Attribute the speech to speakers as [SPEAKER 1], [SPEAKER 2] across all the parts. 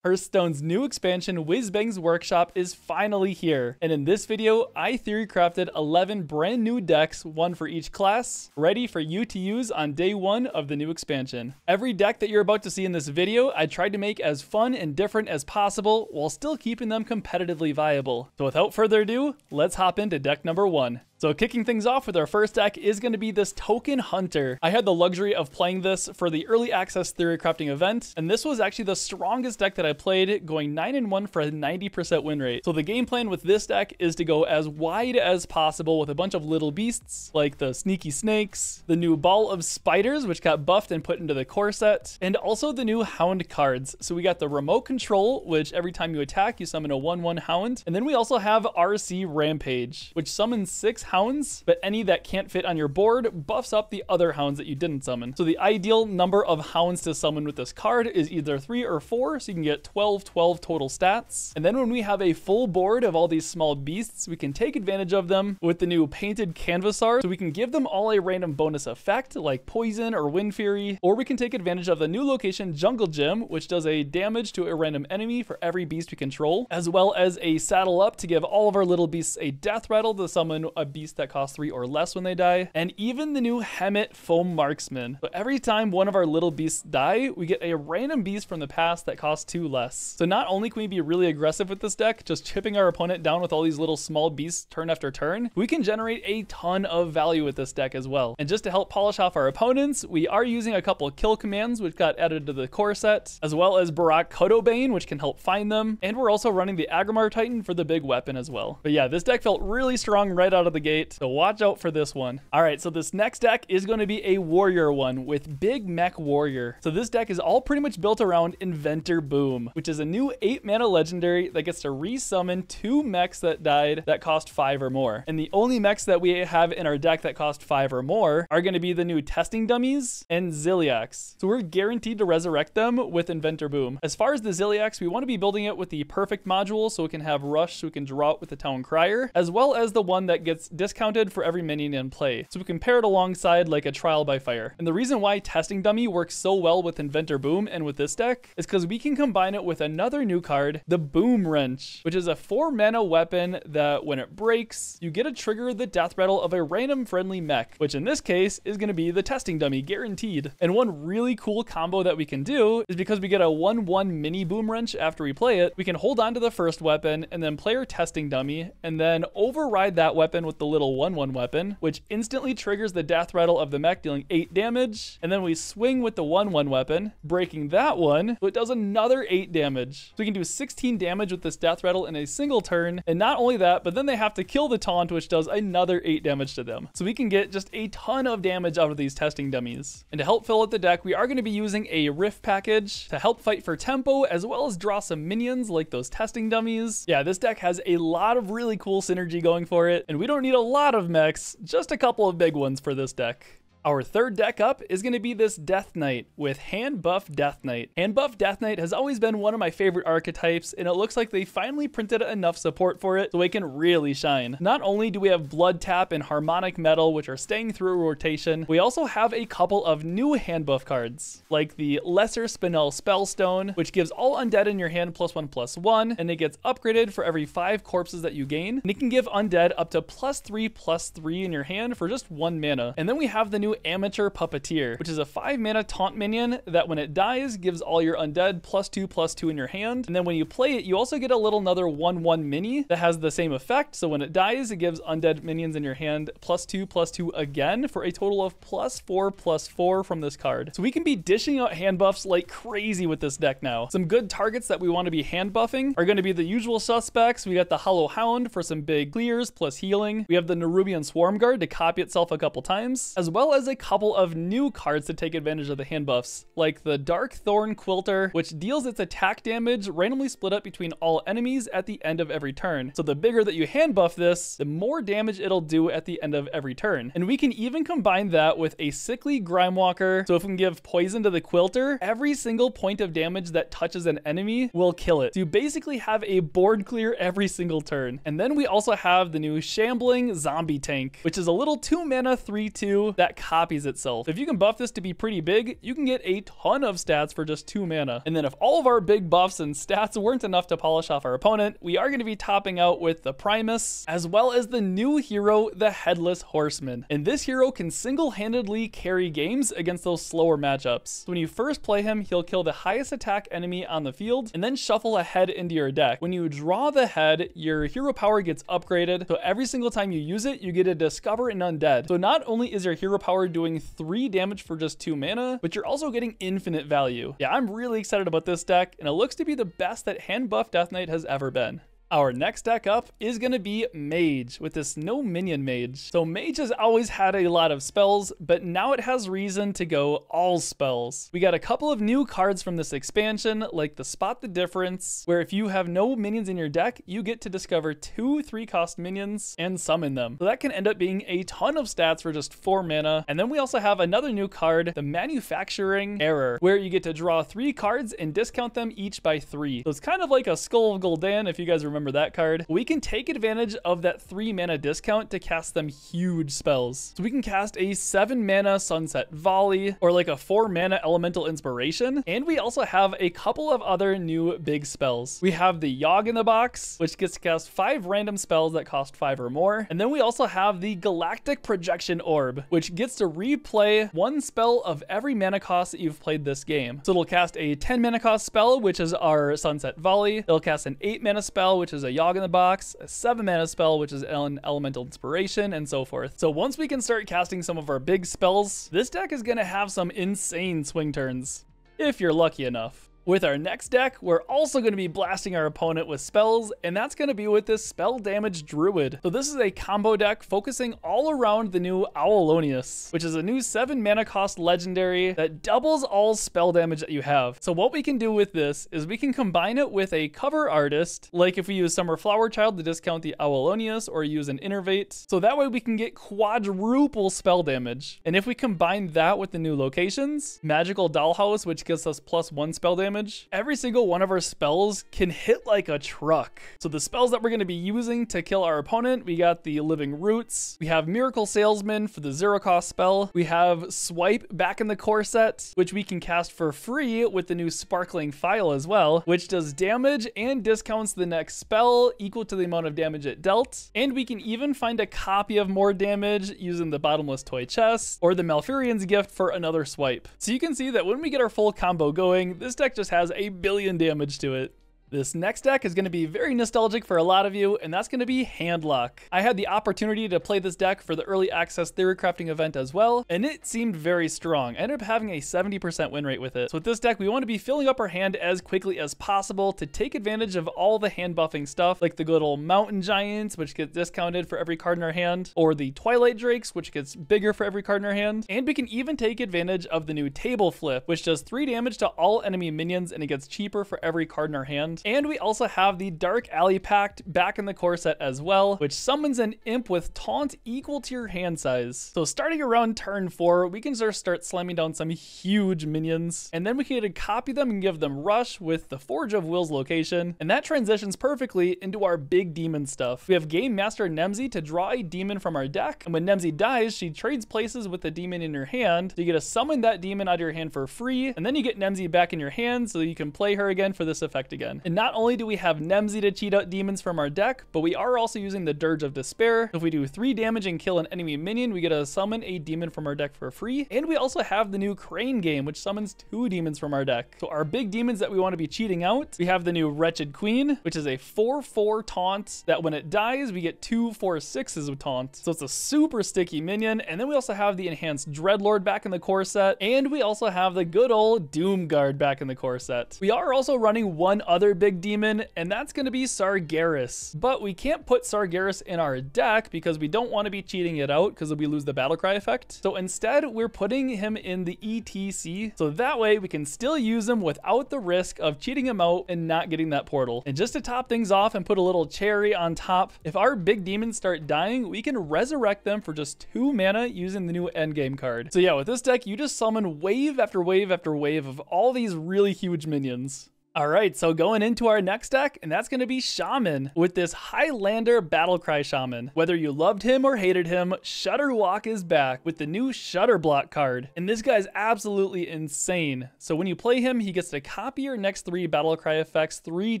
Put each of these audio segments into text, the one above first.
[SPEAKER 1] Hearthstone's new expansion, Whizbangs Workshop, is finally here. And in this video, I theory crafted 11 brand new decks, one for each class, ready for you to use on day one of the new expansion. Every deck that you're about to see in this video, I tried to make as fun and different as possible while still keeping them competitively viable. So without further ado, let's hop into deck number one. So kicking things off with our first deck is going to be this Token Hunter. I had the luxury of playing this for the early access theory crafting event, and this was actually the strongest deck that I played, going 9-1 for a 90% win rate. So the game plan with this deck is to go as wide as possible with a bunch of little beasts like the Sneaky Snakes, the new Ball of Spiders, which got buffed and put into the core set, and also the new Hound cards. So we got the Remote Control, which every time you attack, you summon a 1/1 Hound. And then we also have RC Rampage, which summons 6 hounds, but any that can't fit on your board buffs up the other hounds that you didn't summon. So the ideal number of hounds to summon with this card is either 3 or 4, so you can get 12 total stats. And then when we have a full board of all these small beasts, we can take advantage of them with the new Painted Canvasar, so we can give them all a random bonus effect like Poison or Wind Fury, or we can take advantage of the new location Jungle Gym, which does a damage to a random enemy for every beast we control, as well as a Saddle Up to give all of our little beasts a death rattle to summon a beast that costs 3 or less when they die, and even the new Hemet Foam Marksman. So every time one of our little beasts die, we get a random beast from the past that costs 2 less. So not only can we be really aggressive with this deck, just chipping our opponent down with all these little small beasts turn after turn, we can generate a ton of value with this deck as well. And just to help polish off our opponents, we are using a couple of kill commands which got added to the core set, as well as Barak Kodobane, which can help find them, and we're also running the Agrimar Titan for the big weapon as well. But yeah, this deck felt really strong right out of the gate, so watch out for this one. All right, so this next deck is going to be a warrior one with Big Mech Warrior. So this deck is all pretty much built around Inventor Boom, which is a new 8-mana legendary that gets to resummon 2 mechs that died that cost 5 or more. And the only mechs that we have in our deck that cost 5 or more are going to be the new Testing Dummies and Ziliax. So we're guaranteed to resurrect them with Inventor Boom. As far as the Ziliax, we want to be building it with the perfect module so it can have Rush, so we can draw it with the Town Crier, as well as the one that gets discounted for every minion in play, so we can pair it alongside like a Trial by Fire. And the reason why Testing Dummy works so well with Inventor Boom and with this deck is because we can combine it with another new card, the Boom Wrench, which is a 4-mana weapon that when it breaks, you get to trigger the death rattle of a random friendly mech, which in this case is going to be the Testing Dummy, guaranteed. And one really cool combo that we can do is because we get a 1/1 mini Boom Wrench after we play it, we can hold on to the first weapon and then play our Testing Dummy and then override that weapon with the little 1/1 weapon, which instantly triggers the death rattle of the mech, dealing 8 damage. And then we swing with the 1/1 weapon, breaking that one, so it does another 8 damage. So we can do 16 damage with this death rattle in a single turn. And not only that, but then they have to kill the taunt, which does another 8 damage to them. So we can get just a ton of damage out of these Testing Dummies. And to help fill out the deck, we are going to be using a Rift package to help fight for tempo, as well as draw some minions like those Testing Dummies. Yeah, this deck has a lot of really cool synergy going for it, and we don't need a lot of mechs, just a couple of big ones for this deck. Our third deck up is going to be this Death Knight with Hand Buff Death Knight. Hand Buff Death Knight has always been one of my favorite archetypes, and it looks like they finally printed enough support for it so it can really shine. Not only do we have Blood Tap and Harmonic Metal, which are staying through rotation, we also have a couple of new hand buff cards, like the Lesser Spinel Spellstone, which gives all undead in your hand +1/+1, and it gets upgraded for every 5 corpses that you gain. And it can give undead up to +3/+3 in your hand for just 1 mana. And then we have the new Amateur Puppeteer, which is a 5-mana taunt minion that when it dies gives all your undead +2/+2 in your hand. And then when you play it, you also get another 1/1 mini that has the same effect. So when it dies, it gives undead minions in your hand +2/+2 again for a total of +4/+4 from this card. So we can be dishing out hand buffs like crazy with this deck now. Some good targets that we want to be hand buffing are going to be the usual suspects. We got the Hollow Hound for some big clears plus healing. We have the Nerubian Swarm Guard to copy itself a couple times, as well as a couple of new cards to take advantage of the hand buffs, like the Dark Thorn Quilter, which deals its attack damage randomly split up between all enemies at the end of every turn. So the bigger that you hand buff this, the more damage it'll do at the end of every turn. And we can even combine that with a Sickly Grimewalker. So if we can give poison to the Quilter, every single point of damage that touches an enemy will kill it. So you basically have a board clear every single turn. And then we also have the new Shambling Zombie Tank, which is a little 2-mana 3/2 that copies itself. If you can buff this to be pretty big, you can get a ton of stats for just 2 mana. And then if all of our big buffs and stats weren't enough to polish off our opponent, we are going to be topping out with the Primus, as well as the new hero, the Headless Horseman. And this hero can single-handedly carry games against those slower matchups. So when you first play him, he'll kill the highest attack enemy on the field, and then shuffle a head into your deck. When you draw the head, your hero power gets upgraded, so every single time you use it, you get to discover an undead. So not only is your hero power doing 3 damage for just 2 mana, but you're also getting infinite value. Yeah, I'm really excited about this deck, and it looks to be the best that hand buff Death Knight has ever been. Our next deck up is going to be Mage with this no minion mage. So Mage has always had a lot of spells, but now it has reason to go all spells. We got a couple of new cards from this expansion, like the Spot the Difference, where if you have no minions in your deck, you get to discover 2 3-cost minions and summon them. So that can end up being a ton of stats for just 4 mana. And then we also have another new card, the Manufacturing Error, where you get to draw 3 cards and discount them each by 3. So it's kind of like a Skull of Gul'dan, if you guys remember that card. We can take advantage of that 3 mana discount to cast them huge spells. So we can cast a 7 mana Sunset Volley, or like a 4 mana Elemental Inspiration. And we also have a couple of other new big spells. We have the Yogg in the box, which gets to cast 5 random spells that cost 5 or more. And then we also have the Galactic Projection Orb, which gets to replay 1 spell of every mana cost that you've played this game. So it'll cast a 10 mana cost spell, which is our Sunset Volley. It'll cast an 8 mana spell, which is a Yogg in the box, a 7 mana spell, which is an Elemental Inspiration, and so forth. So once we can start casting some of our big spells, this deck is going to have some insane swing turns, if you're lucky enough. With our next deck, we're also going to be blasting our opponent with spells, and that's going to be with this Spell Damage Druid. So this is a combo deck focusing all around the new Owlonius, which is a new 7 mana cost legendary that doubles all spell damage that you have. So what we can do with this is we can combine it with a cover artist, like if we use Summer Flower Child to discount the Owlonius, or use an Innervate. So that way we can get quadruple spell damage. And if we combine that with the new locations, Magical Dollhouse, which gives us +1 spell damage, every single one of our spells can hit like a truck. So the spells that we're going to be using to kill our opponent, we got the Living Roots, we have Miracle Salesman for the 0-cost spell, we have Swipe back in the core set, which we can cast for free with the new Sparkling File as well, which does damage and discounts the next spell equal to the amount of damage it dealt. And we can even find a copy of more damage using the Bottomless Toy Chest or the Malfurion's Gift for another swipe. So you can see that when we get our full combo going, this deck just has a billion damage to it. This next deck is going to be very nostalgic for a lot of you, and that's going to be Handlock. I had the opportunity to play this deck for the early access theory crafting event as well, and it seemed very strong. I ended up having a 70% win rate with it. So with this deck, we want to be filling up our hand as quickly as possible to take advantage of all the hand buffing stuff, like the good old Mountain Giants, which gets discounted for every card in our hand, or the Twilight Drakes, which gets bigger for every card in our hand. And we can even take advantage of the new Table Flip, which does 3 damage to all enemy minions, and it gets cheaper for every card in our hand. And we also have the Dark Alley Pact back in the core set as well, which summons an imp with taunt equal to your hand size. So starting around turn 4, we can just start slamming down some huge minions, and then we can copy them and give them rush with the Forge of Will's location, and that transitions perfectly into our big demon stuff. We have Game Master Nemzi to draw a demon from our deck, and when Nemzi dies, she trades places with the demon in your hand. So you get to summon that demon out of your hand for free, and then you get Nemzi back in your hand so you can play her again for this effect again. And not only do we have Nemzi to cheat out demons from our deck, but we are also using the Dirge of Despair. If we do 3 damage and kill an enemy minion, we get to summon a demon from our deck for free. And we also have the new Crane Game, which summons 2 demons from our deck. So our big demons that we want to be cheating out, we have the new Wretched Queen, which is a 4/4 taunt that when it dies, we get 2 4/6s of taunt. So it's a super sticky minion. And then we also have the enhanced Dreadlord back in the core set. And we also have the good old Doomguard back in the core set. We are also running one other big demon, and that's going to be Sargeras. But we can't put Sargeras in our deck because we don't want to be cheating it out because we lose the Battlecry effect. So instead, we're putting him in the ETC. So that way we can still use him without the risk of cheating him out and not getting that portal. And just to top things off and put a little cherry on top, if our big demons start dying, we can resurrect them for just 2 mana using the new endgame card. So yeah, with this deck, you just summon wave after wave after wave of all these really huge minions. All right, so going into our next deck, and that's going to be Shaman with this Highlander Battlecry Shaman. Whether you loved him or hated him, Shutterwalk is back with the new Shutterblock card. And this guy's absolutely insane. So when you play him, he gets to copy your next 3 Battlecry effects 3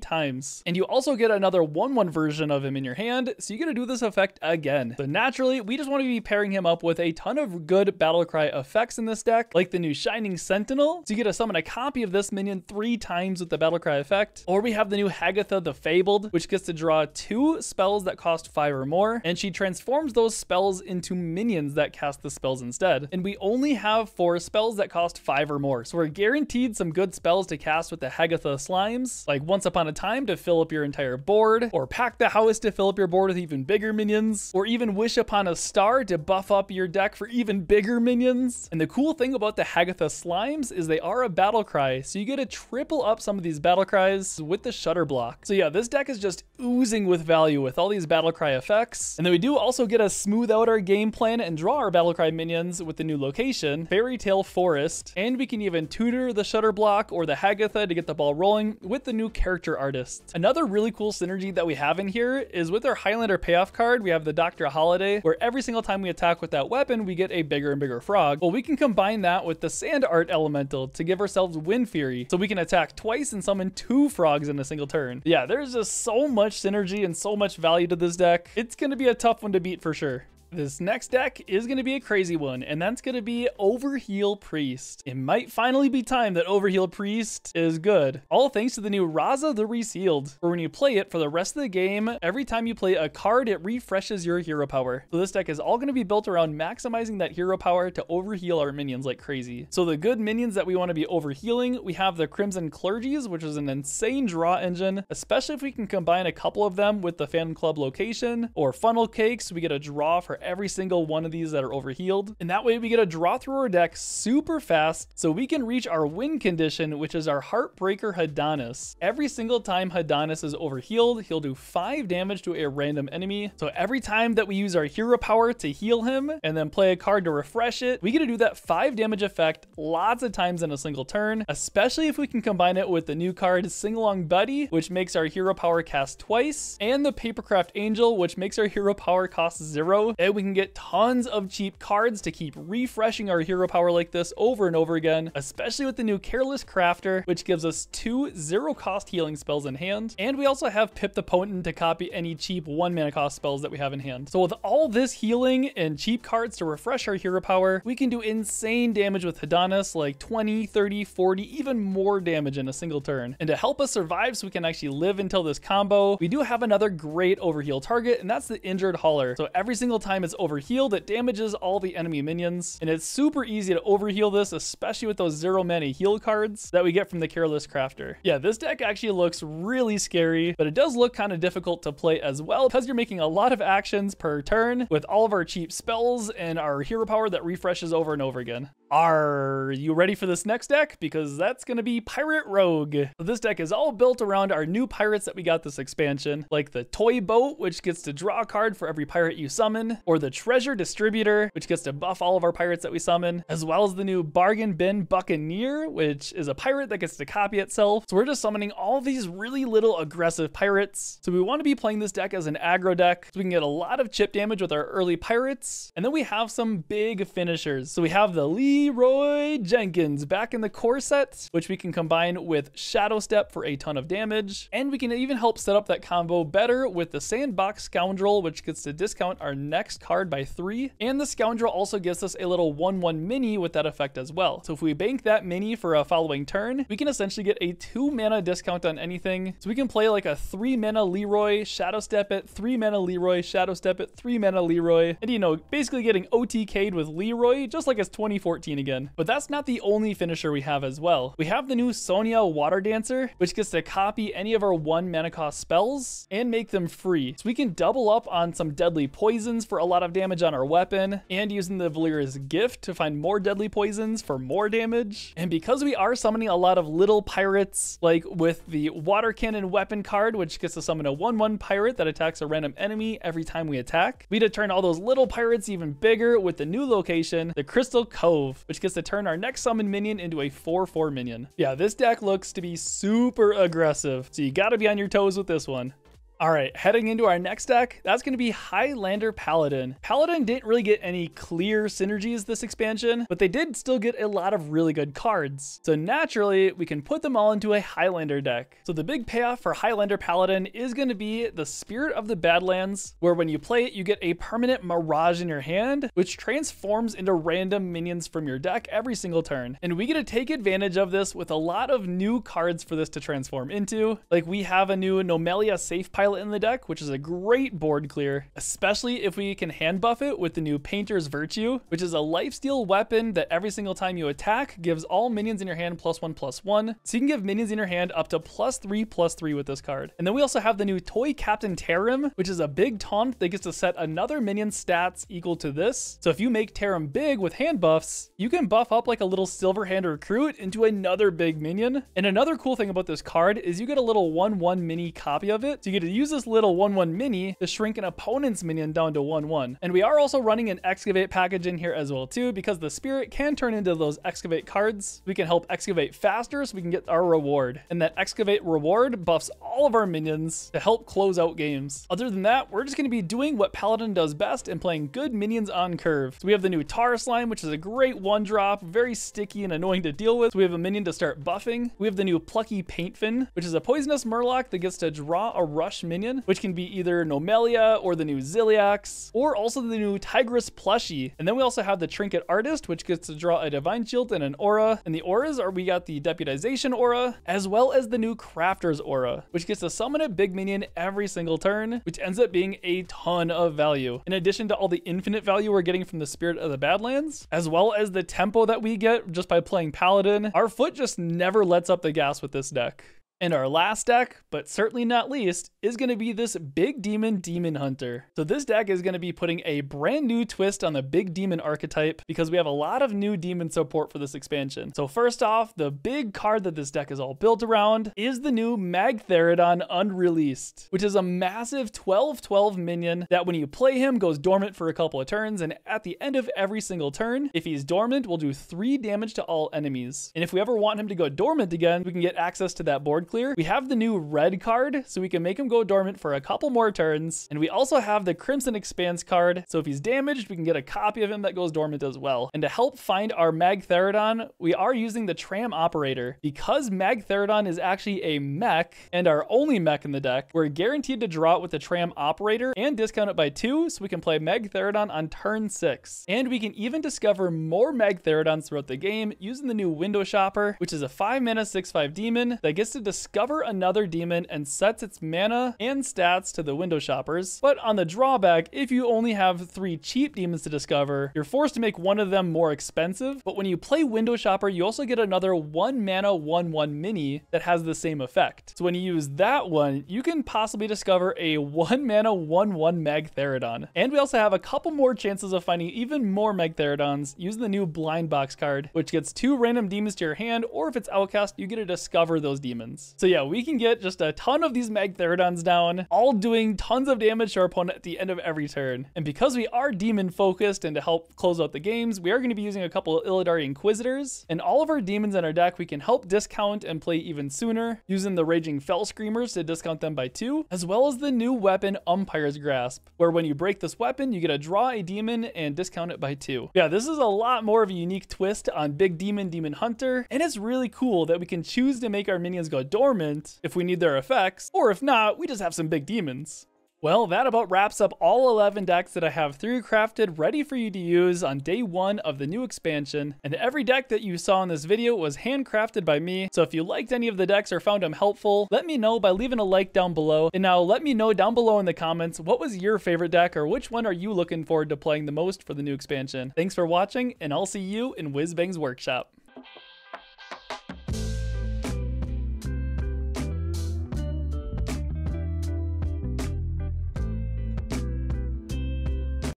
[SPEAKER 1] times. And you also get another 1/1 version of him in your hand, so you get to do this effect again. So naturally, we just want to be pairing him up with a ton of good Battlecry effects in this deck, like the new Shining Sentinel. So you get to summon a copy of this minion 3 times with the Battlecry effect. Or we have the new Hagatha the Fabled, which gets to draw 2 spells that cost 5 or more, and she transforms those spells into minions that cast the spells instead. And we only have 4 spells that cost 5 or more, so we're guaranteed some good spells to cast with the Hagatha Slimes, like Once Upon a Time to fill up your entire board, or Pack the House to fill up your board with even bigger minions, or even Wish Upon a Star to buff up your deck for even bigger minions. And the cool thing about the Hagatha Slimes is they are a Battlecry, so you get to triple up some of these Battlecries with the Shutterblock. So yeah, this deck is just oozing with value with all these Battlecry effects. And then we do also get to smooth out our game plan and draw our Battlecry minions with the new location, Fairy Tale Forest. And we can even tutor the Shutterblock or the Hagatha to get the ball rolling with the new character artist. Another really cool synergy that we have in here is with our Highlander payoff card, we have the Dr. Holiday, where every single time we attack with that weapon, we get a bigger and bigger frog. Well, we can combine that with the Sand Art Elemental to give ourselves Wind Fury, so we can attack twice and summon 2 frogs in a single turn. Yeah, there's just so much synergy and so much value to this deck. It's going to be a tough one to beat for sure. This next deck is going to be a crazy one, and that's going to be Overheal Priest. It might finally be time that Overheal Priest is good. All thanks to the new Raza the Resealed, where when you play it for the rest of the game, every time you play a card, it refreshes your hero power. So this deck is all going to be built around maximizing that hero power to overheal our minions like crazy. So the good minions that we want to be overhealing, we have the Crimson Clergies, which is an insane draw engine, especially if we can combine a couple of them with the Fan Club location, or Funnel Cakes, we get a draw for every single one of these that are overhealed. And that way we get a draw through our deck super fast, so we can reach our win condition, which is our Heartbreaker Hadanis. Every single time Hadanis is overhealed, he'll do 5 damage to a random enemy. So every time that we use our hero power to heal him and then play a card to refresh it, we get to do that 5 damage effect lots of times in a single turn, especially if we can combine it with the new card Sing Along Buddy, which makes our hero power cast twice, and the Papercraft Angel, which makes our hero power cost 0. And we can get tons of cheap cards to keep refreshing our hero power like this over and over again, especially with the new Careless Crafter, which gives us 2 0-cost healing spells in hand. And we also have Pip the Potent to copy any cheap 1-mana cost spells that we have in hand. So with all this healing and cheap cards to refresh our hero power, we can do insane damage with Hadanis, like 20, 30, 40, even more damage in a single turn. And to help us survive so we can actually live until this combo, we do have another great overheal target, and that's the Injured Hauler. So every single time it's overhealed, it damages all the enemy minions, and it's super easy to overheal this, especially with those 0-mana heal cards that we get from the Careless Crafter. Yeah, this deck actually looks really scary, but it does look kind of difficult to play as well because you're making a lot of actions per turn with all of our cheap spells and our hero power that refreshes over and over again. Are you ready for this next deck? Because that's going to be Pirate Rogue. So this deck is all built around our new pirates that we got this expansion, like the Toy Boat, which gets to draw a card for every pirate you summon, or the Treasure Distributor, which gets to buff all of our pirates that we summon, as well as the new Bargain Bin Buccaneer, which is a pirate that gets to copy itself. So we're just summoning all these really little aggressive pirates. So we want to be playing this deck as an aggro deck, so we can get a lot of chip damage with our early pirates. And then we have some big finishers. So we have the Leroy Jenkins back in the core set, which we can combine with Shadow Step for a ton of damage. And we can even help set up that combo better with the Sandbox Scoundrel, which gets to discount our next card by 3. And the Scoundrel also gives us a little 1/1 mini with that effect as well. So if we bank that mini for a following turn, we can essentially get a 2-mana discount on anything. So we can play like a 3-mana Leroy, Shadow Step it, 3-mana Leroy, Shadow Step it, 3-mana Leroy. And you know, basically getting OTK'd with Leroy, just like it's 2014 again. But that's not the only finisher we have as well. We have the new Sonya Water Dancer, which gets to copy any of our 1-mana cost spells and make them free. So we can double up on some deadly poisons for a lot of damage on our weapon, and using the Valera's Gift to find more deadly poisons for more damage. And because we are summoning a lot of little pirates, like with the Water Cannon Weapon card, which gets to summon a 1/1 pirate that attacks a random enemy every time we attack, we had to turn all those little pirates even bigger with the new location, the Crystal Cove. 12, which gets to turn our next summon minion into a 4/4 minion. Yeah, this deck looks to be super aggressive, so you gotta be on your toes with this one. All right, heading into our next deck, that's going to be Highlander Paladin. Paladin didn't really get any clear synergies this expansion, but they did still get a lot of really good cards. So naturally, we can put them all into a Highlander deck. So the big payoff for Highlander Paladin is going to be the Spirit of the Badlands, where when you play it, you get a permanent Mirage in your hand, which transforms into random minions from your deck every single turn. And we get to take advantage of this with a lot of new cards for this to transform into. Like we have a new Nomelia Safe Pilot in the deck, which is a great board clear, especially if we can hand buff it with the new Painter's Virtue, which is a lifesteal weapon that every single time you attack gives all minions in your hand +1/+1. So you can give minions in your hand up to +3/+3 with this card. And then we also have the new Toy Captain Tarim, which is a big taunt that gets to set another minion stats equal to this. So if you make Tarim big with hand buffs, you can buff up like a little silver hand recruit into another big minion. And another cool thing about this card is you get a little 1/1 mini copy of it. So you get to use this little 1/1 mini to shrink an opponent's minion down to 1/1. And we are also running an Excavate package in here as well too, because the Spirit can turn into those Excavate cards. We can help Excavate faster so we can get our reward. And that Excavate reward buffs all of our minions to help close out games. Other than that, we're just going to be doing what Paladin does best and playing good minions on curve. So we have the new Tar Slime, which is a great 1-drop, very sticky and annoying to deal with. So we have a minion to start buffing. We have the new Plucky Paintfin, which is a poisonous Murloc that gets to draw a rush minion, which can be either Nomelia or the new Ziliax, or also the new Tigress Plushie. And then we also have the Trinket Artist, which gets to draw a Divine Shield and an aura. And the auras are, we got the Deputization aura, as well as the new Crafter's aura, which gets to summon a big minion every single turn, which ends up being a ton of value. In addition to all the infinite value we're getting from the Spirit of the Badlands, as well as the tempo that we get just by playing Paladin, our foot just never lets up the gas with this deck. And our last deck, but certainly not least, is going to be this Big Demon Hunter. So this deck is going to be putting a brand new twist on the Big Demon archetype because we have a lot of new demon support for this expansion. So first off, the big card that this deck is all built around is the new Magtheridon Unreleased, which is a massive 12/12 minion that when you play him goes dormant for a couple of turns, and at the end of every single turn, if he's dormant, we'll do 3 damage to all enemies. And if we ever want him to go dormant again, we can get access to that board clear. We have the new red card, so we can make him go dormant for a couple more turns. And we also have the Crimson Expanse card, so if he's damaged, we can get a copy of him that goes dormant as well. And to help find our Magtheridon, we are using the Tram Operator. Because Magtheridon is actually a mech, and our only mech in the deck, we're guaranteed to draw it with the Tram Operator and discount it by 2, so we can play Magtheridon on turn 6. And we can even discover more Magtheridons throughout the game using the new Window Shopper, which is a 5-mana 6/5 demon that gets to discover another demon and sets its mana and stats to the Window Shoppers. But on the drawback, if you only have 3 cheap demons to discover, you're forced to make one of them more expensive. But when you play Window Shopper, you also get another 1-mana 1/1 mini that has the same effect. So when you use that one, you can possibly discover a 1-mana 1/1 Magtheridon. And we also have a couple more chances of finding even more Magtheridons using the new Blind Box card, which gets 2 random demons to your hand, or if it's outcast, you get to discover those demons. So yeah, we can get just a ton of these Magtheridons down, all doing tons of damage to our opponent at the end of every turn. And because we are demon focused and to help close out the games, we are going to be using a couple of Illidari Inquisitors. And all of our demons in our deck, we can help discount and play even sooner, using the Raging Fell Screamers to discount them by 2, as well as the new weapon Umpire's Grasp, where when you break this weapon, you get to draw a demon and discount it by 2. Yeah, this is a lot more of a unique twist on Big Demon Hunter, and it's really cool that we can choose to make our minions go dormant if we need their effects, or if not, we just have some big demons. Well, that about wraps up all 11 decks that I have 3D-crafted ready for you to use on day 1 of the new expansion. And every deck that you saw in this video was handcrafted by me. So if you liked any of the decks or found them helpful, let me know by leaving a like down below. And now let me know down below in the comments, what was your favorite deck, or which one are you looking forward to playing the most for the new expansion? Thanks for watching, and I'll see you in Whizbangs Workshop.